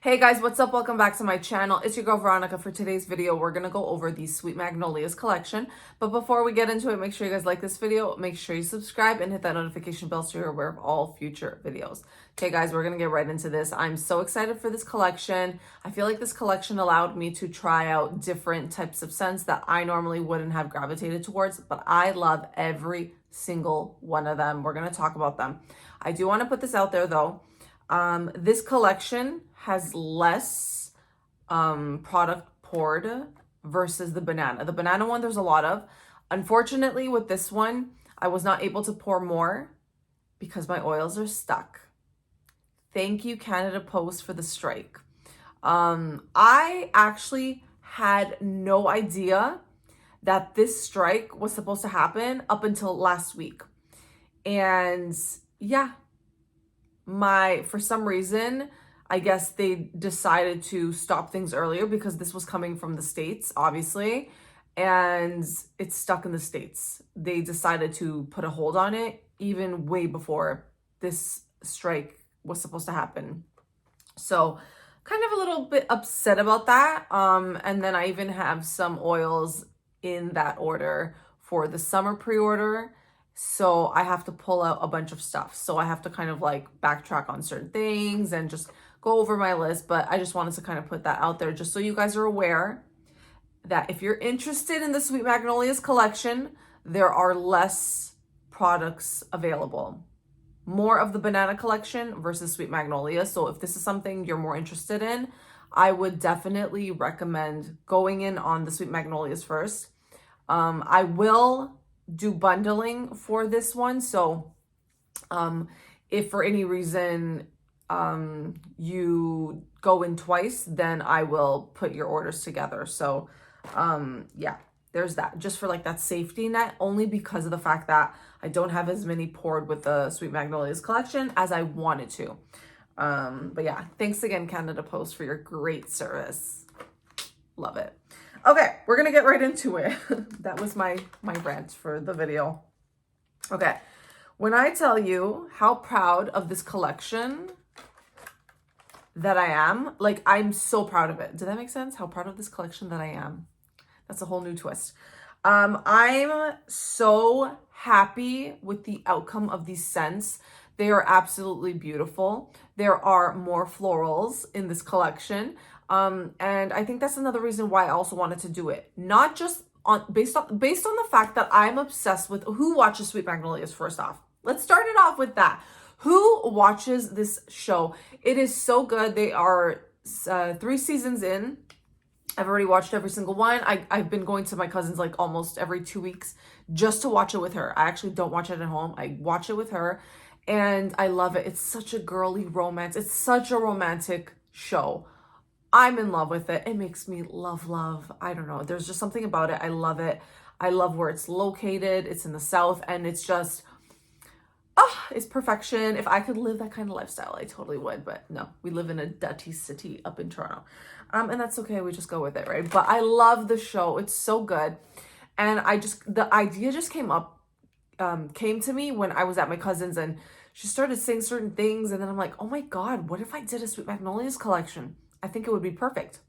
Hey guys, what's up? Welcome back to my channel. It's your girl Veronica. For today's video, we're going to go over the Sweet Magnolias collection. But before we get into it, make sure you guys like this video, make sure you subscribe and hit that notification bell so you're aware of all future videos. Okay guys, we're going to get right into this. I'm so excited for this collection. I feel like this collection allowed me to try out different types of scents that I normally wouldn't have gravitated towards, but I love every single one of them. We're going to talk about them. I do want to put this out there though. This collection has less product poured versus the banana. The banana one, there's a lot of. Unfortunately, with this one, I was not able to pour more because my oils are stuck. Thank you, Canada Post, for the strike. I actually had no idea that this strike was supposed to happen up until last week. And yeah, for some reason, I guess they decided to stop things earlier because this was coming from the States, obviously, and it's stuck in the States. They decided to put a hold on it even way before this strike was supposed to happen. So kind of a little bit upset about that. And then I even have some oils in that order for the summer pre-order. So I have to pull out a bunch of stuff. So I have to kind of like backtrack on certain things and just go over my list. But I just wanted to kind of put that out there just so you guys are aware that if you're interested in the Sweet Magnolias collection, there are less products available. More of the banana collection versus Sweet Magnolia. So if this is something you're more interested in, I would definitely recommend going in on the Sweet Magnolias first. I will do bundling for this one. So if for any reason you go in twice, then I will put your orders together. So yeah, there's that, just for like that safety net, only because of the fact that I don't have as many poured with the Sweet Magnolias collection as I wanted to. But yeah, thanks again, Canada Post, for your great service. Love it. Okay, we're gonna get right into it. That was my rant for the video. Okay, when I tell you how proud of this collection that I am, like, I'm so proud of it. Did that make sense? How proud of this collection that I am. That's a whole new twist. I'm so happy with the outcome of these scents. They are absolutely beautiful. There are more florals in this collection. And I think that's another reason why I also wanted to do it. Not just based on the fact that I'm obsessed with who watches Sweet Magnolias first off. Let's start it off with that. Who watches this show? It is so good. They are 3 seasons in. I've already watched every single one. I've been going to my cousin's like almost every 2 weeks just to watch it with her. I actually don't watch it at home. I watch it with her and I love it. It's such a girly romance. It's such a romantic show. I'm in love with it. It makes me love. I don't know. There's just something about it. I love it. I love where it's located. It's in the South and it's just, it's perfection. If I could live that kind of lifestyle, I totally would. But no, we live in a dirty city up in Toronto. And that's okay. We just go with it, right? But I love the show. It's so good. And the idea just came to me when I was at my cousin's and she started saying certain things. And then I'm like, oh my God, what if I did a Sweet Magnolias collection? I think it would be perfect.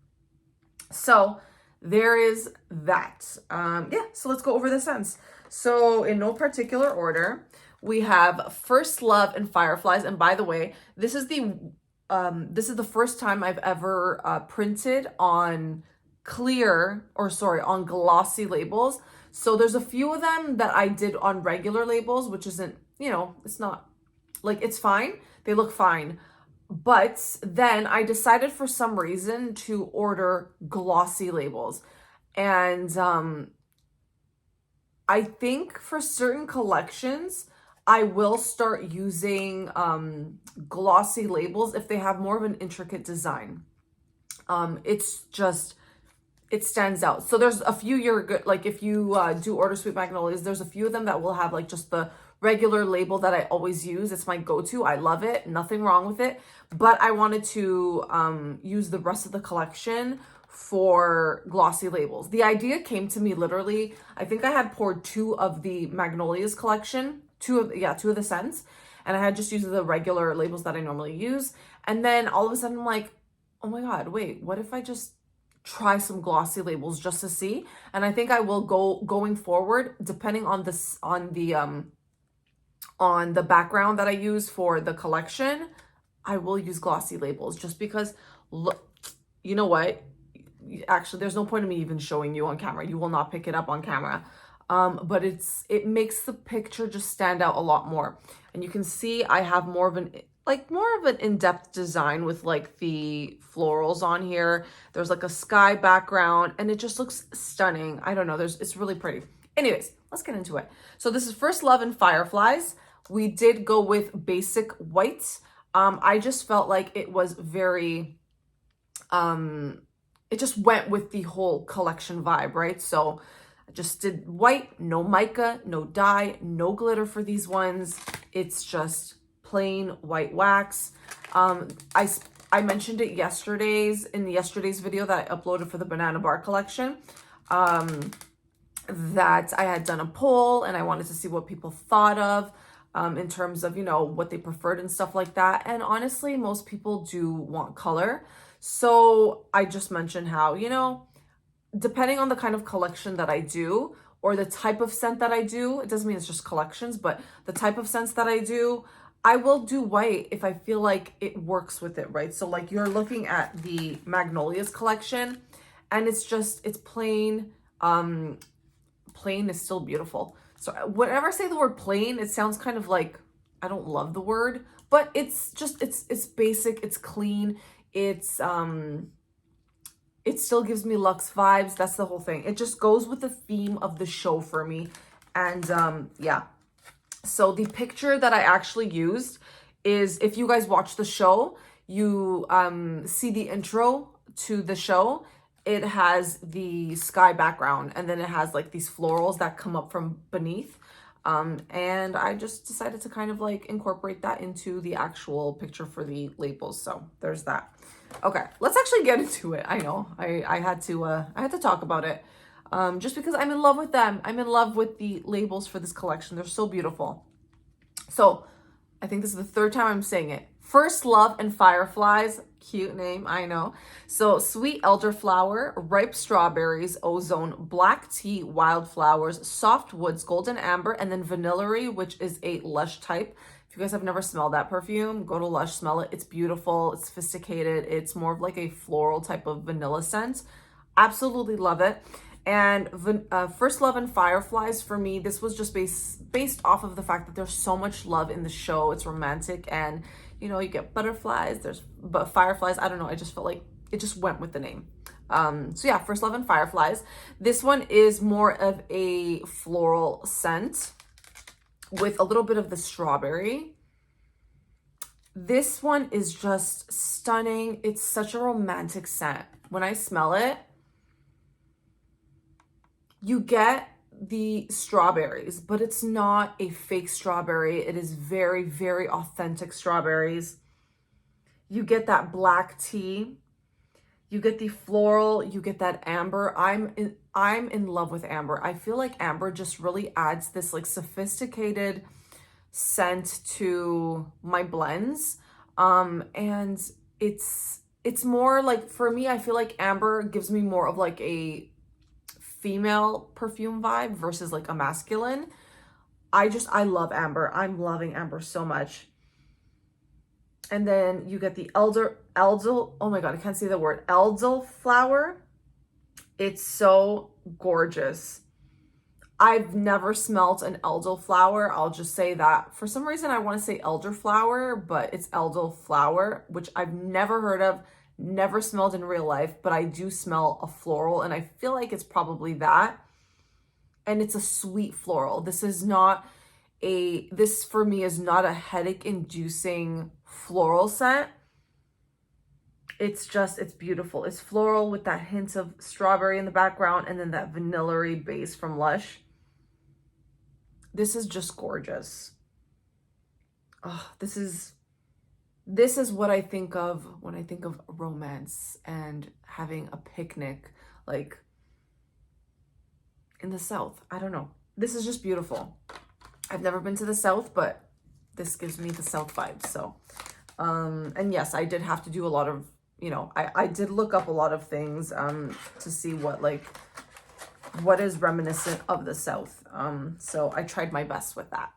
So there is that. Yeah, so let's go over the scents. So in no particular order, we have First Love and Fireflies. And by the way, this is the first time I've ever printed on on glossy labels. So there's a few of them that I did on regular labels, which isn't, it's not like, it's fine. They look fine. But then I decided for some reason to order glossy labels. And I think for certain collections, I will start using glossy labels if they have more of an intricate design. It stands out. So there's a few you're good. Like if you do order Sweet Magnolias, there's a few of them that will have like just the regular label that I always use. It's my go-to. I love it. Nothing wrong with it. But I wanted to use the rest of the collection for glossy labels. The idea came to me literally, I think I had poured 2 of the Magnolias collection, 2 of the scents, and I had just used the regular labels that I normally use. And then all of a sudden I'm like, oh my God, wait, what if I just try some glossy labels just to see? And I think I will going forward, depending on this, on the background that I use for the collection, I will use glossy labels just because, look, you know what? Actually, there's no point in me even showing you on camera. You will not pick it up on camera. But it makes the picture just stand out a lot more. And you can see I have more of an in-depth design with like the florals on here. There's like a sky background and it just looks stunning. I don't know, it's really pretty. Anyways, let's get into it. So this is First Love and Fireflies. We did go with basic whites. I just felt like it was very, it just went with the whole collection vibe, right? So I just did white, no mica, no dye, no glitter for these ones. It's just plain white wax. I mentioned it in yesterday's video that I uploaded for the Banana Bar collection, that I had done a poll and I wanted to see what people thought of, in terms of, what they preferred and stuff like that. And honestly, most people do want color. So I just mentioned how, depending on the kind of collection that I do or the type of scent that I do, it doesn't mean it's just collections, but the type of scents that I do, I will do white if I feel like it works with it, right? So like you're looking at the Magnolias collection and it's plain. Plain is still beautiful. So whenever I say the word plain, it sounds kind of like, I don't love the word, but it's basic, it's clean. It still gives me luxe vibes. That's the whole thing. It just goes with the theme of the show for me. And yeah. So the picture that I actually used is, if you guys watch the show, you see the intro to the show. It has the sky background and then it has like these florals that come up from beneath. And I just decided to kind of like incorporate that into the actual picture for the labels. So there's that. Okay, let's actually get into it. I know I had to talk about it, just because I'm in love with them. I'm in love with the labels for this collection. They're so beautiful. So I think this is the third time I'm saying it. First Love and Fireflies, cute name, I know. So sweet elderflower, ripe strawberries, ozone, black tea, wildflowers, soft woods, golden amber, and then vanillary, which is a Lush type. If you guys have never smelled that perfume, go to Lush, smell it. It's beautiful, it's sophisticated. It's more of like a floral type of vanilla scent. Absolutely love it. And First Love and Fireflies, for me, this was just based off of the fact that there's so much love in the show. It's romantic and, you get butterflies, but fireflies, I don't know. I just felt like it just went with the name. So yeah, First Love and Fireflies. This one is more of a floral scent with a little bit of the strawberry. This one is just stunning. It's such a romantic scent. When I smell it, you get the strawberries, but it's not a fake strawberry. It is very, very authentic strawberries. You get that black tea. You get the floral. You get that amber. I'm in love with amber. I feel like amber just really adds this like sophisticated scent to my blends. And it's more like, for me, I feel like amber gives me more of like a female perfume vibe versus like a masculine. I love amber. I'm loving amber so much. And then you get the oh my God, I can't say the word, elderflower. It's so gorgeous. I've never smelt an elderflower. I'll just say that. For some reason, I want to say elderflower, but it's elderflower, which I've never heard of, never smelled in real life, but I do smell a floral and I feel like it's probably that. And it's a sweet floral. This for me is not a headache inducing floral scent. It's beautiful. It's floral with that hint of strawberry in the background and then that vanillary base from Lush. This is just gorgeous. Oh, this is what I think of when I think of romance and having a picnic, like in the South. I don't know. This is just beautiful. I've never been to the South, but this gives me the South vibes. So, and yes, I did have to do a lot of, you know, I did look up a lot of things to see what is reminiscent of the South. So I tried my best with that.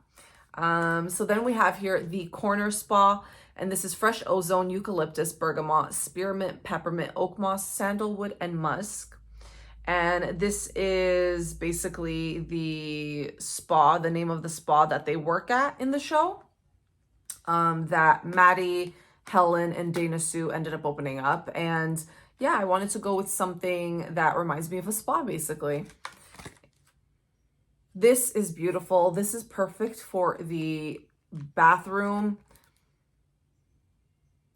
So then we have here the Corner Spa, and this is fresh ozone, eucalyptus, bergamot, spearmint, peppermint, oak moss, sandalwood, and musk. And this is basically the spa, the name of the spa that they work at in the show, that Maddie, Helen, and Dana Sue ended up opening up. And yeah, I wanted to go with something that reminds me of a spa, basically. This is beautiful. This is perfect for the bathroom.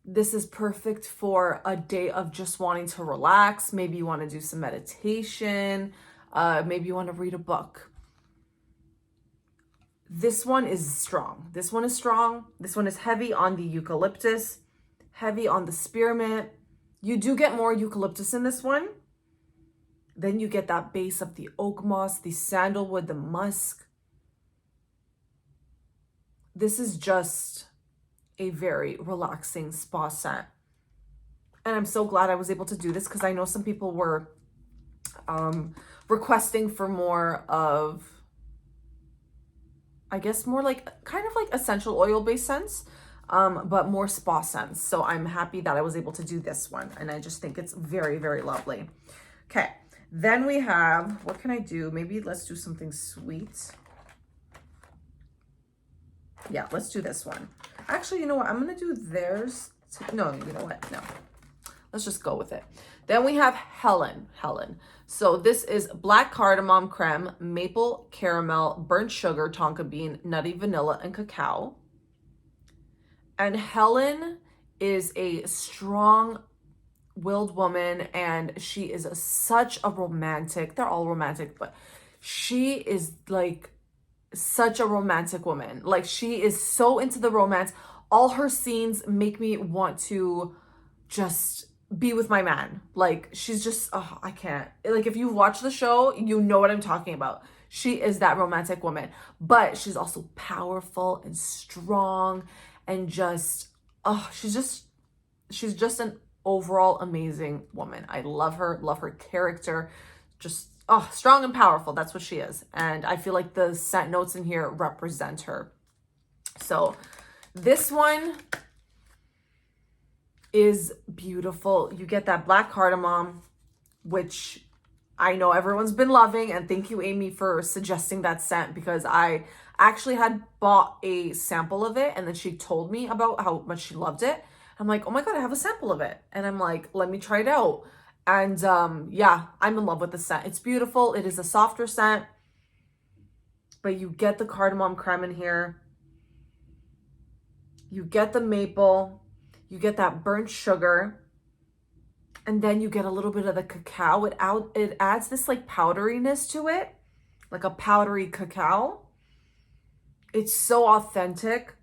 This is perfect for a day of just wanting to relax. Maybe you want to do some meditation. Maybe you want to read a book. This one is strong. This one is strong. This one is heavy on the eucalyptus, heavy on the spearmint. You do get more eucalyptus in this one. Then you get that base of the oak moss, the sandalwood, the musk. This is just a very relaxing spa scent. And I'm so glad I was able to do this because I know some people were requesting for more of, I guess, more like kind of like essential oil based scents, but more spa scents. So I'm happy that I was able to do this one. And I just think it's very, very lovely. Okay. Then we have, what can I do? Maybe let's do something sweet. Yeah, let's do this one. Actually, you know what? I'm going to do theirs. No, you know what? No. Let's just go with it. Then we have Helen. So this is black cardamom creme, maple caramel, burnt sugar, tonka bean, nutty vanilla, and cacao. And Helen is a strong-willed woman, and she is such a romantic. They're all romantic, but she is like such a romantic woman. Like, she is so into the romance. All her scenes make me want to just be with my man. Like, she's just, oh, I can't. Like, if you watch the show, you know what I'm talking about. She is that romantic woman, but she's also powerful and strong and just, oh, she's just an overall amazing woman. I love her character. Just, oh, strong and powerful. That's what she is. And I feel like the scent notes in here represent her. So this one is beautiful. You get that black cardamom, which I know everyone's been loving. And thank you, Amy, for suggesting that scent, because I actually had bought a sample of it and then she told me about how much she loved it. I'm like, oh my God, I have a sample of it. And I'm like, let me try it out. And yeah, I'm in love with the scent. It's beautiful. It is a softer scent, but you get the cardamom creme in here. You get the maple. You get that burnt sugar. And then you get a little bit of the cacao. It adds this like powderiness to it, like a powdery cacao. It's so authentic.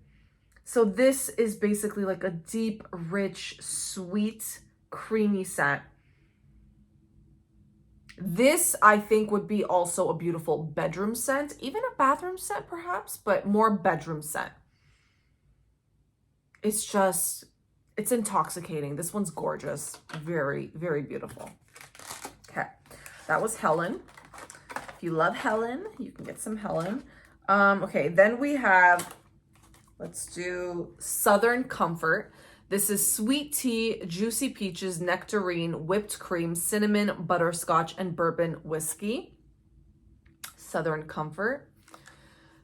So this is basically like a deep, rich, sweet, creamy scent. This, I think, would be also a beautiful bedroom scent, even a bathroom scent perhaps, but more bedroom scent. It's just, it's intoxicating. This one's gorgeous. Very, very beautiful. Okay, that was Helen. If you love Helen, you can get some Helen. Okay, then we have, let's do Southern Comfort. This is sweet tea, juicy peaches, nectarine, whipped cream, cinnamon, butterscotch, and bourbon whiskey. Southern Comfort.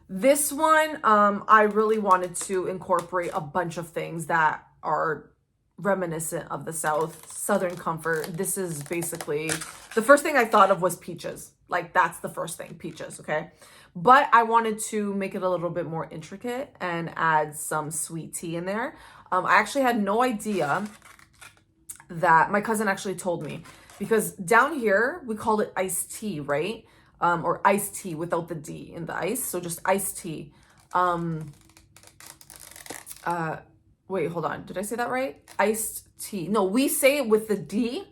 This one, I really wanted to incorporate a bunch of things that are reminiscent of the South. Southern Comfort. This is basically, the first thing I thought of was peaches. Like, that's the first thing, peaches, okay? But I wanted to make it a little bit more intricate and add some sweet tea in there. I actually had no idea that, my cousin actually told me, because down here we call it iced tea, right? Or iced tea without the D in the ice. So just iced tea. Wait, hold on. Did I say that right? Iced tea. No, we say it with the D,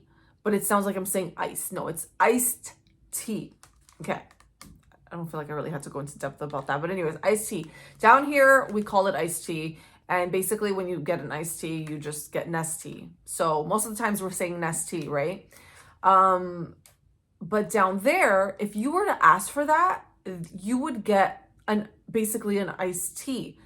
but it sounds like I'm saying ice. No, it's iced tea. Okay. I don't feel like I really had to go into depth about that. But anyways, iced tea. Down here, we call it iced tea. And basically when you get an iced tea, you just get Nestea. So most of the times we're saying Nestea, right? But down there, if you were to ask for that, you would get basically an iced tea.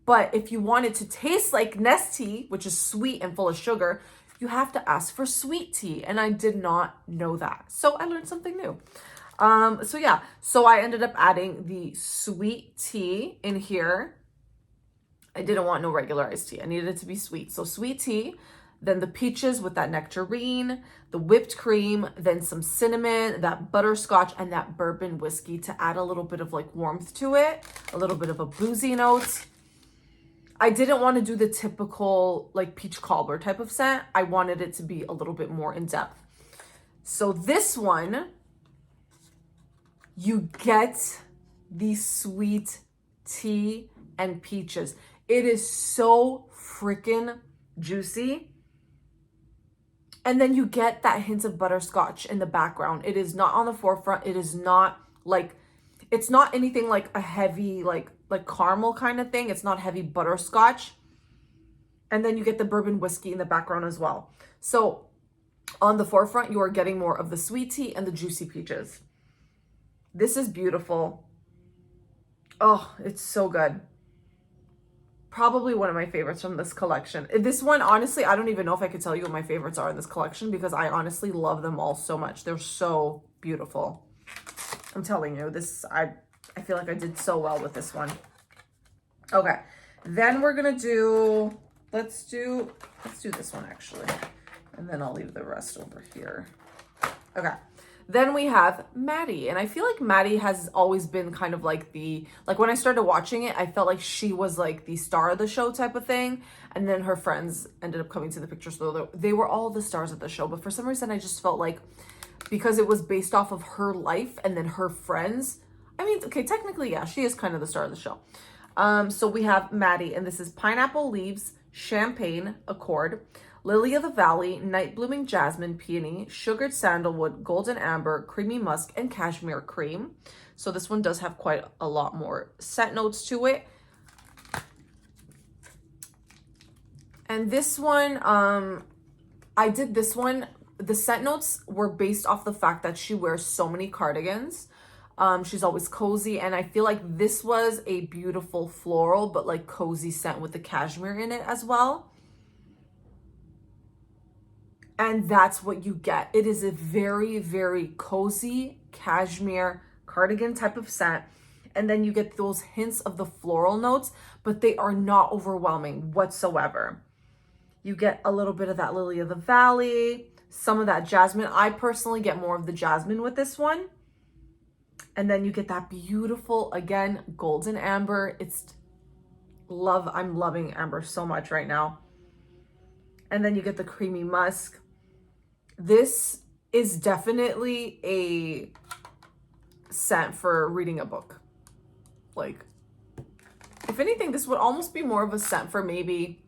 But if you want it to taste like Nestea, which is sweet and full of sugar, you have to ask for sweet tea. And I did not know that. So I learned something new. So yeah, so I ended up adding the sweet tea in here. I didn't want no regular iced tea. I needed it to be sweet. So sweet tea, then the peaches with that nectarine, the whipped cream, then some cinnamon, that butterscotch, and that bourbon whiskey to add a little bit of like warmth to it, a little bit of a boozy note. I didn't want to do the typical like peach cobbler type of scent. I wanted it to be a little bit more in depth. So this one, you get the sweet tea and peaches. It is so freaking juicy. And then you get that hint of butterscotch in the background. It is not on the forefront. It is not like, it's not anything like a heavy, like caramel kind of thing. It's not heavy butterscotch. And then you get the bourbon whiskey in the background as well. So on the forefront, you are getting more of the sweet tea and the juicy peaches. This is beautiful. Oh, it's so good. Probably one of my favorites from this collection. This one, honestly, I don't even know if I could tell you what my favorites are in this collection because I honestly love them all so much. They're so beautiful. I'm telling you, I feel like I did so well with this one. Okay, then we're gonna do, let's do this one actually. And then I'll leave the rest over here. Okay. Then we have Maddie. And I feel like Maddie has always been kind of like when I started watching it, I felt like she was like the star of the show type of thing. And then her friends ended up coming to the picture. So they were all the stars of the show. But for some reason, I just felt like because it was based off of her life and then her friends. I mean, okay, technically, yeah, she is kind of the star of the show. So we have Maddie, and this is Pineapple Leaves, Champagne Accord, Lily of the Valley, Night Blooming Jasmine, Peony, Sugared Sandalwood, Golden Amber, Creamy Musk, and Cashmere Cream. So this one does have quite a lot more scent notes to it. And this one, I did this one. The scent notes were based off the fact that she wears so many cardigans. She's always cozy. And I feel like this was a beautiful floral, but like cozy scent with the cashmere in it as well. And that's what you get. It is a very, very cozy cashmere cardigan type of scent. And then you get those hints of the floral notes, but they are not overwhelming whatsoever. You get a little bit of that Lily of the Valley, some of that jasmine. I personally get more of the jasmine with this one. And then you get that beautiful, again, golden amber. I'm loving amber so much right now. And then you get the creamy musk. This is definitely a scent for reading a book. Like, if anything, this would almost be more of a scent for maybe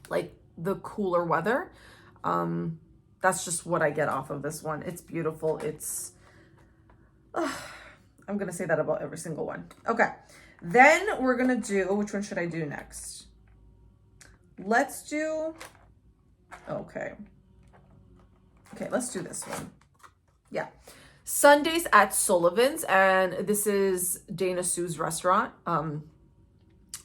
like the cooler weather. That's just what I get off of this one. It's beautiful. I'm going to say that about every single one. Okay. Then we're going to do, which one should I do next? Let's do, okay, let's do this one. Yeah. Sundays at Sullivan's, and this is Dana Sue's restaurant.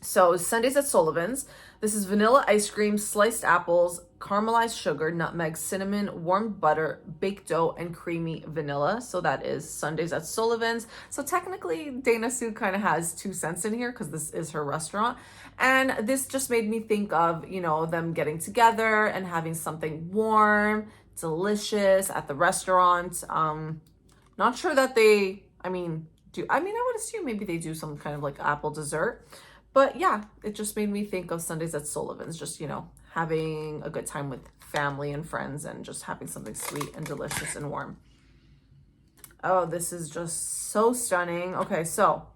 So Sundays at Sullivan's. This is vanilla ice cream, sliced apples, caramelized sugar, nutmeg, cinnamon, warmed butter, baked dough, and creamy vanilla. So that is Sundays at Sullivan's. So technically Dana Sue kind of has 2 cents in here because this is her restaurant. And this just made me think of, them getting together and having something warm, delicious at the restaurant. Not sure that I would assume maybe they do some kind of like apple dessert. But yeah, it just made me think of Sundays at Sullivan's, just, having a good time with family and friends and just having something sweet and delicious and warm. Oh, this is just so stunning. Okay, so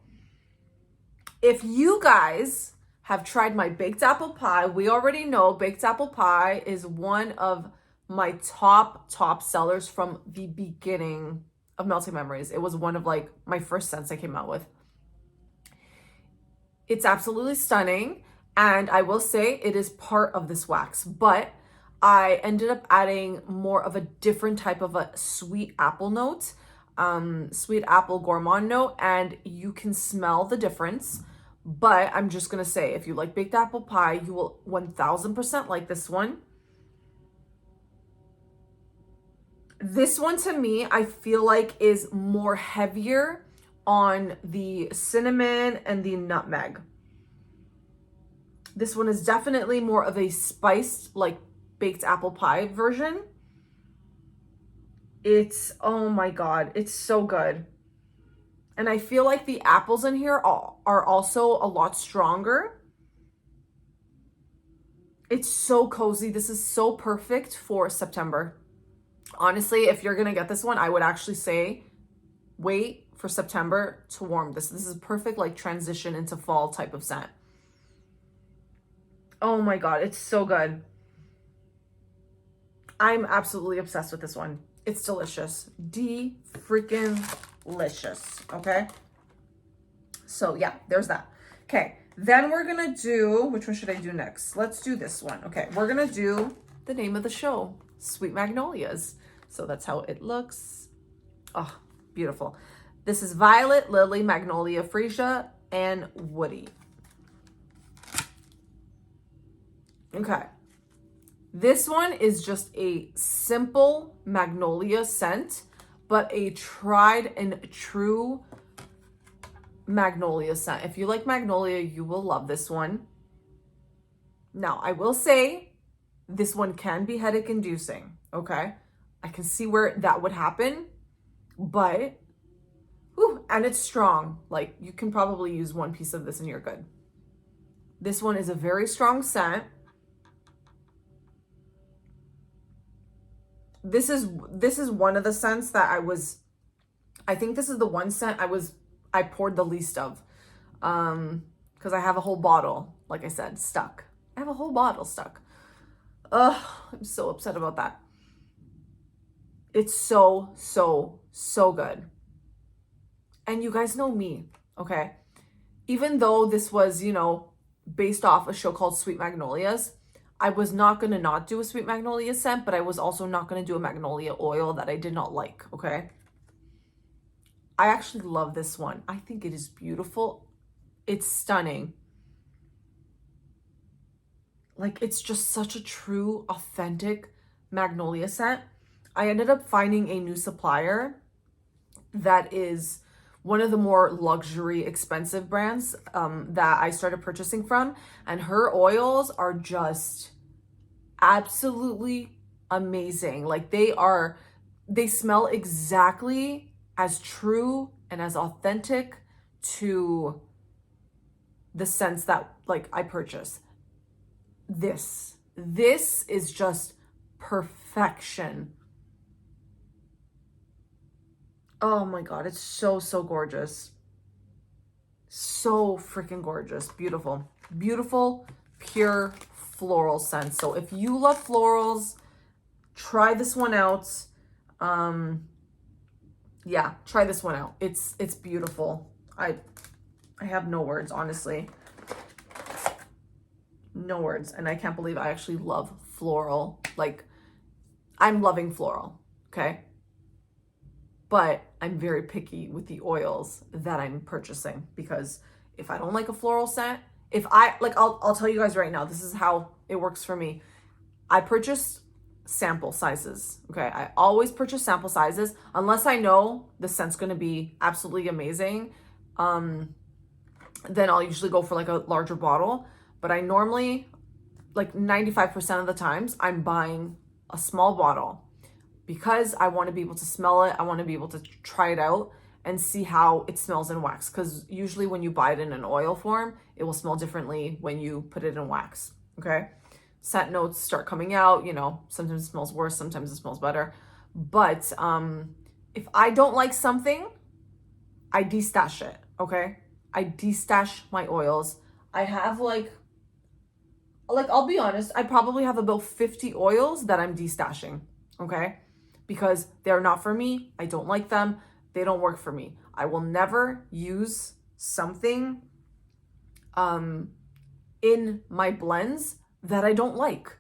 if you guys have tried my baked apple pie, we already know baked apple pie is one of my top sellers from the beginning of Melting Memories. It was one of like my first scents I came out with. It's absolutely stunning. And I will say it is part of this wax, but I ended up adding more of a different type of a sweet apple note, sweet apple gourmand note, and you can smell the difference. But I'm just gonna say, if you like baked apple pie, you will 1000% like this one. This one to me, I feel like is more heavier on the cinnamon and the nutmeg. This one is definitely more of a spiced, like baked apple pie version. It's, oh my God, it's so good. And I feel like the apples in here are also a lot stronger. It's so cozy. This is so perfect for September. Honestly, if you're gonna get this one, I would actually say wait for September to warm this. This is perfect, like transition into fall type of scent. Oh my God, it's so good. I'm absolutely obsessed with this one. It's delicious. Freaking-licious, okay? So yeah, there's that. Okay, then we're gonna do, which one should I do next? Let's do this one. Okay, we're gonna do the name of the show, Sweet Magnolias. So that's how it looks. Oh, beautiful. This is Violet, Lily, Magnolia, Freesia, and Woody. Okay. This one is just a simple magnolia scent, but a tried and true magnolia scent. If you like magnolia, you will love this one. Now, I will say this one can be headache inducing, okay? I can see where that would happen, but, and it's strong. Like, you can probably use one piece of this and you're good. This one is a very strong scent. This is one of the scents that I think this is the one scent I poured the least of. Because I have a whole bottle, like I said, stuck. I have a whole bottle stuck. Ugh, I'm so upset about that. It's so, so, so good. And you guys know me, okay? Even though this was, based off a show called Sweet Magnolias, I was not going to not do a Sweet Magnolia scent, but I was also not going to do a magnolia oil that I did not like, okay? I actually love this one. I think it is beautiful. It's stunning. Like, it's just such a true, authentic magnolia scent. I ended up finding a new supplier that is one of the more luxury, expensive brands that I started purchasing from. And her oils are just absolutely amazing. Like, they smell exactly as true and as authentic to the scents that, like, I purchase. This is just perfection. Oh my God, it's so, so gorgeous. So freaking gorgeous. Beautiful. Beautiful, pure floral scent. So if you love florals, try this one out. Yeah, try this one out. It's beautiful. I have no words, honestly. No words. And I can't believe I actually love floral. Like, I'm loving floral, okay? But I'm very picky with the oils that I'm purchasing, because if I don't like a floral scent, I'll tell you guys right now, this is how it works for me. I purchase sample sizes, okay? I always purchase sample sizes unless I know the scent's going to be absolutely amazing. Then I'll usually go for like a larger bottle, but I normally, like 95% of the times, I'm buying a small bottle, because I want to be able to smell it. I want to be able to try it out and see how it smells in wax. Because usually when you buy it in an oil form, it will smell differently when you put it in wax, okay? Scent notes start coming out, sometimes it smells worse, sometimes it smells better. But if I don't like something, I destash it, okay? I destash my oils. I have like I'll be honest, I probably have about 50 oils that I'm destashing, okay? Because they're not for me. I don't like them. They don't work for me. I will never use something in my blends that I don't like,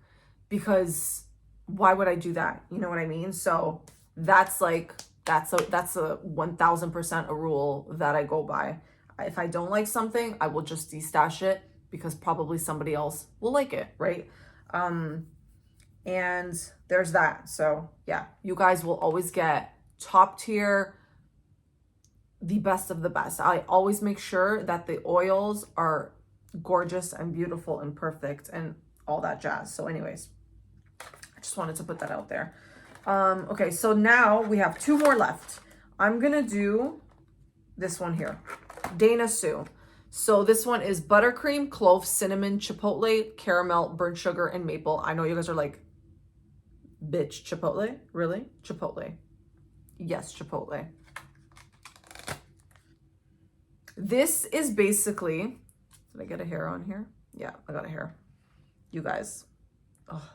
because why would I do that? You know what I mean? So that's like, that's a 1000% a rule that I go by. If I don't like something, I will just destash it because probably somebody else will like it, right? And there's that. So yeah, you guys will always get top tier, the best of the best. I always make sure that the oils are gorgeous and beautiful and perfect and all that jazz. So anyways, I just wanted to put that out there. Okay, so now we have 2 more left. I'm gonna do this one here, Dana Sue. So this one is buttercream, clove, cinnamon, chipotle, caramel, burnt sugar, and maple. I know you guys are like, bitch, chipotle? Really? Chipotle. Yes, chipotle. This is basically, did I get a hair on here? Yeah, I got a hair. You guys, oh,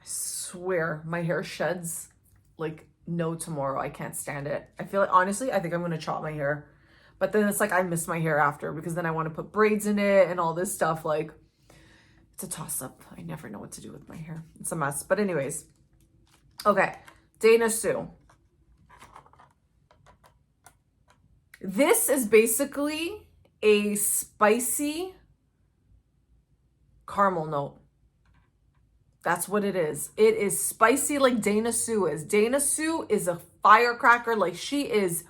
I swear my hair sheds like no tomorrow. I can't stand it. I feel like, honestly, I think I'm gonna chop my hair. But then it's like I miss my hair after, because then I want to put braids in it and all this stuff. Like, it's a toss-up. I never know what to do with my hair. It's a mess. But anyways, okay, Dana Sue. This is basically a spicy caramel note. That's what it is. It is spicy like Dana Sue is. Dana Sue is a firecracker. Like, she is,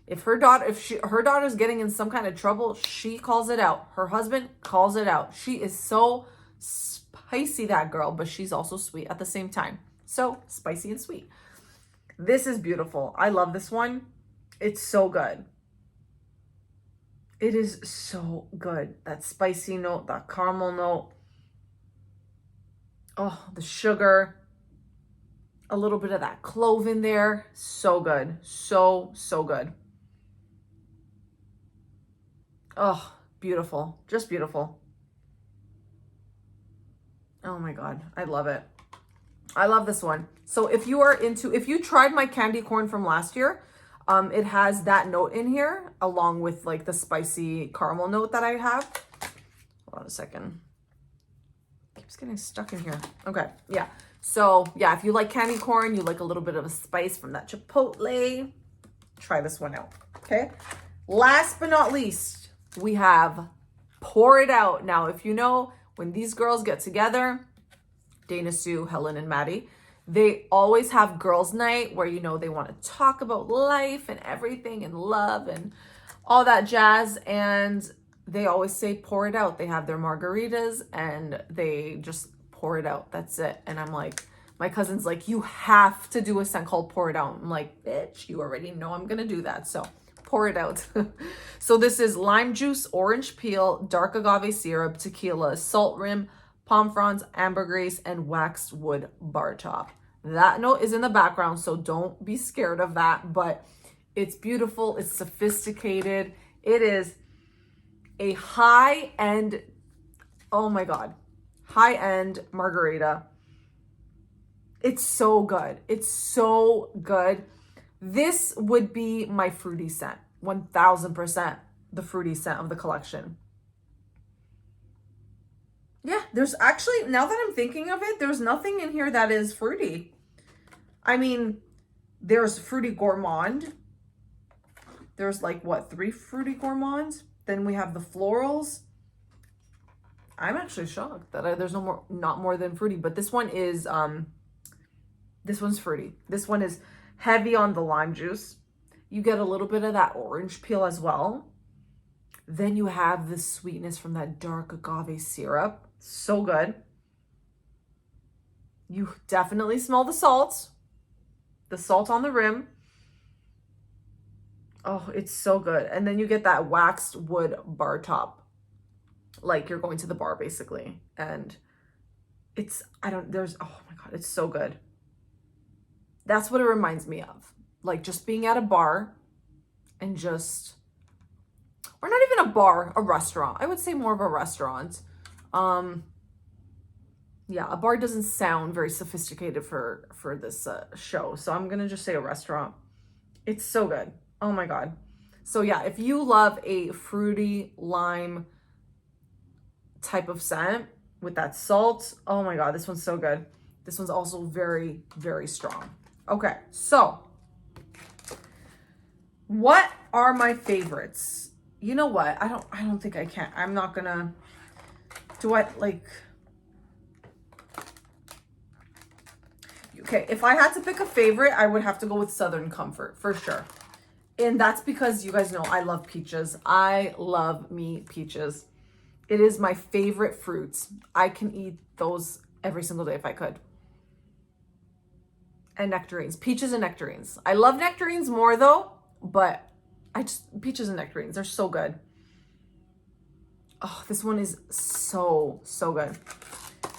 if her daughter's getting in some kind of trouble, she calls it out. Her husband calls it out. She is so spicy, that girl, but she's also sweet at the same time. So spicy and sweet. This is beautiful. I love this one. It's so good. It is so good. That spicy note, that caramel note. Oh, the sugar. A little bit of that clove in there. So good. So, so good. Oh, beautiful. Just beautiful. Oh my God. I love it. I love this one. So if you tried my candy corn from last year, it has that note in here along with like the spicy caramel note that I have. Hold on a second. Keeps getting stuck in here. Okay, yeah. So yeah, if you like candy corn, you like a little bit of a spice from that chipotle, try this one out, okay? Last but not least, we have Pour It Out. Now, if you know, when these girls get together, Dana Sue, Helen, and Maddie, they always have girls' night where, you know, they want to talk about life and everything and love and all that jazz. And they always say, pour it out. They have their margaritas and they just pour it out. That's it. And I'm like, my cousin's like, you have to do a scent called Pour It Out. I'm like, bitch, you already know I'm going to do that. So pour it out. So this is lime juice, orange peel, dark agave syrup, tequila, salt rim, palm fronds, ambergris, and waxed wood bar top. That note is in the background, so don't be scared of that, but it's beautiful. It's sophisticated. It is a high-end, oh my God, high-end margarita. It's so good. It's so good. This would be my fruity scent, 1000% the fruity scent of the collection. Yeah, there's actually, now that I'm thinking of it, there's nothing in here that is fruity. I mean, there's Fruity Gourmand. There's like, what, 3 Fruity Gourmands? Then we have the florals. I'm actually shocked that there's not more than fruity, but this one is, this one's fruity. This one is heavy on the lime juice. You get a little bit of that orange peel as well. Then you have the sweetness from that dark agave syrup. So good. You definitely smell the salt on the rim. Oh, it's so good. And then you get that waxed wood bar top. Like you're going to the bar basically. And it's, oh my God, it's so good. That's what it reminds me of. Like just being at a bar and just, or not even a bar, a restaurant. I would say more of a restaurant. Yeah, a bar doesn't sound very sophisticated for this show. So I'm going to just say a restaurant. It's so good. Oh my God. So yeah, if you love a fruity lime type of scent with that salt. Oh my God, this one's so good. This one's also very, very strong. Okay, so what are my favorites? You know what? I don't think I can. I'm not gonna, do I like, okay, if I had to pick a favorite, I would have to go with Southern Comfort for sure. And that's because you guys know I love peaches. I love me peaches. It is my favorite fruit. I can eat those every single day if I could. And nectarines, peaches and nectarines. I love nectarines more though, but peaches and nectarines, they're so good. Oh, this one is so, so good.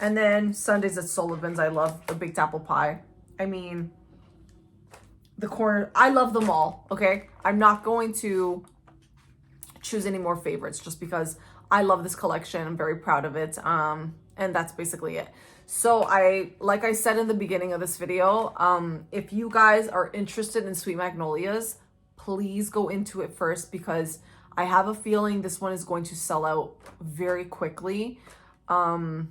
And then Sundays at Sullivan's, I love the baked apple pie. I mean, the corner, I love them all, okay? I'm not going to choose any more favorites just because I love this collection. I'm very proud of it. And that's basically it. So like I said in the beginning of this video, if you guys are interested in Sweet Magnolias, please go into it first because I have a feeling this one is going to sell out very quickly. Yeah,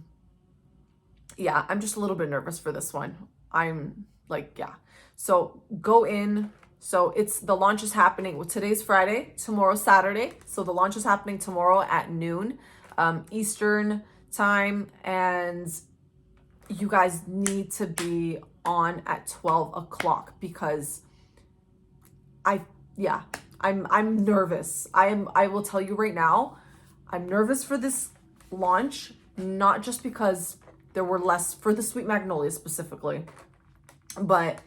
I'm just a little bit nervous for this one. I'm like, yeah. So go in. So the launch is happening. Well, today's Friday, tomorrow's Saturday. So the launch is happening tomorrow at noon Eastern time. And you guys need to be on at 12 o'clock because I'm nervous. I will tell you right now, I'm nervous for this launch, not just because there were less for the Sweet Magnolias specifically, but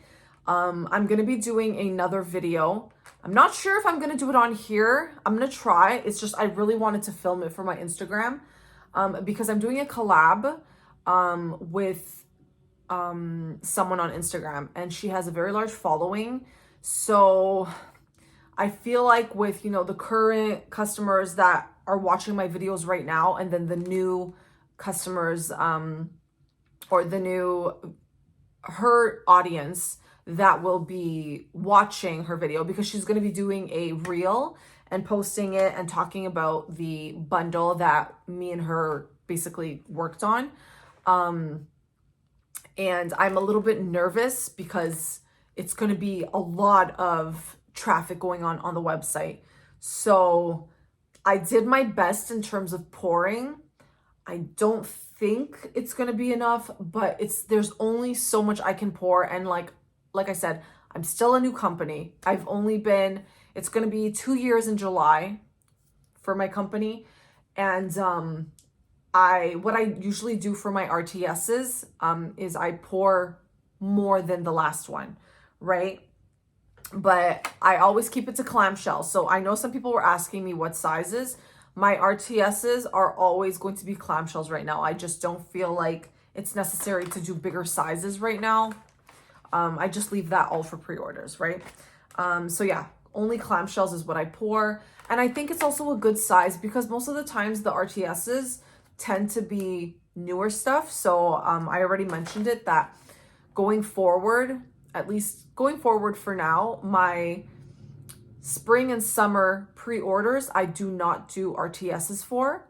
I'm going to be doing another video. I'm not sure if I'm going to do it on here. I'm going to try. It's just, I really wanted to film it for my Instagram because I'm doing a collab with someone on Instagram and she has a very large following. So I feel like with, the current customers that are watching my videos right now and then the new customers or her audience that will be watching her video because she's going to be doing a reel and posting it and talking about the bundle that me and her basically worked on. And I'm a little bit nervous because it's going to be a lot of traffic going on the website. So I did my best in terms of pouring. I don't think it's going to be enough, but there's only so much I can pour. And like I said, I'm still a new company. It's going to be 2 years in July for my company. And what I usually do for my RTSs is I pour more than the last one, right? But I always keep it to clamshell. So I know some people were asking me what sizes. My RTSs are always going to be clamshells right now. I just don't feel like it's necessary to do bigger sizes right now. I just leave that all for pre-orders, right? So yeah, only clamshells is what I pour. And I think it's also a good size because most of the times the RTSs tend to be newer stuff. So I already mentioned it that going forward, at least going forward for now, my spring and summer pre-orders, I do not do RTSs for,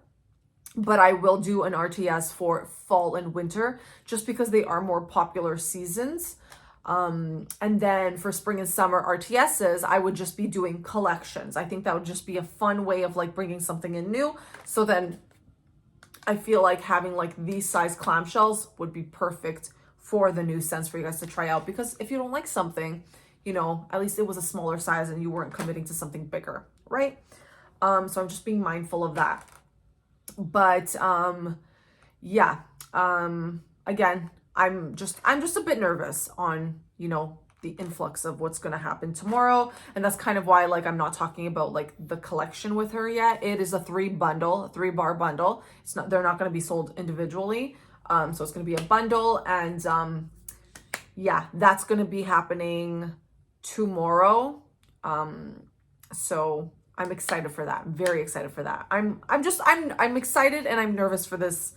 but I will do an RTS for fall and winter just because they are more popular seasons. And then for spring and summer RTSs, I would just be doing collections. I think that would just be a fun way of like bringing something in new. So then I feel like having like these size clamshells would be perfect for the new scents for you guys to try out. Because if you don't like something, at least it was a smaller size and you weren't committing to something bigger, right? So I'm just being mindful of that. But yeah, again, I'm just a bit nervous on, the influx of what's going to happen tomorrow. And that's kind of why, like, I'm not talking about like the collection with her yet. It is a 3-bar bundle. They're not going to be sold individually. So it's going to be a bundle. And yeah, that's going to be happening tomorrow. So I'm excited for that. I'm very excited for that. I'm excited and I'm nervous for this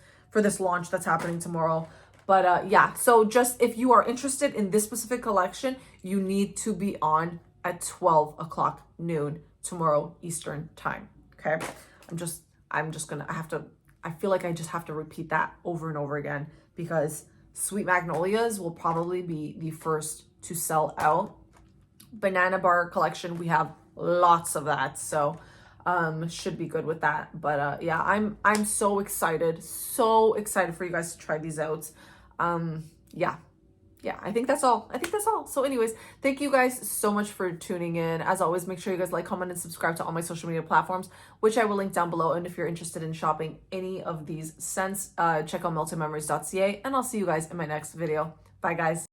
launch that's happening tomorrow. But yeah, so just if you are interested in this specific collection, you need to be on at 12 o'clock noon tomorrow Eastern time. Okay. I I feel like I just have to repeat that over and over again because Sweet Magnolias will probably be the first to sell out. Banana bar collection, we have lots of that, so should be good with that. But yeah, I'm so excited for you guys to try these out. Yeah, I think that's all. So anyways, thank you guys so much for tuning in. As always, make sure you guys like, comment, and subscribe to all my social media platforms, which I will link down below. And if you're interested in shopping any of these scents, check out meltedmemories.ca, and I'll see you guys in my next video. Bye guys.